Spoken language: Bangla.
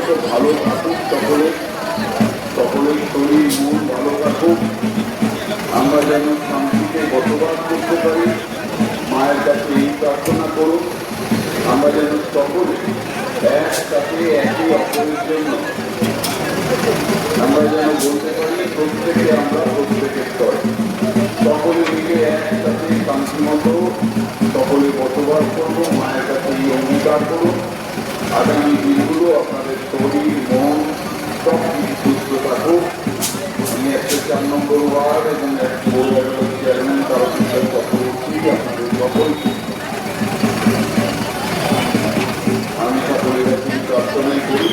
স্বাস্থ্য ভালো থাকুক, সকলের শরীর মন ভালো থাকুক, আমরা যেন শান্তিতে বসবাস করতে পারি। মায়ের কাছে এই প্রার্থনা করুন, আমরা যেন সকলে একসাথে একে অপরের জন্য আমরা যেন বলতে পারি প্রত্যেকে আমরা প্রত্যেকের স্তরে সকলে মিলে একসাথে শান্তিমতো সকলে বসবাস করবো। মায়ের কাছে এই অঙ্গীকার করুন, আগামী দিনগুলো আপনাদের শরীর মন সব কিছু সুস্থ থাকুক। আমি 104 নম্বর ওয়ার্ড এবং চেয়ারম্যান তারকেশ্বর চক্রবর্তী আপনাদের সকলকে আমি সকলের কাছে প্রার্থনাই করি।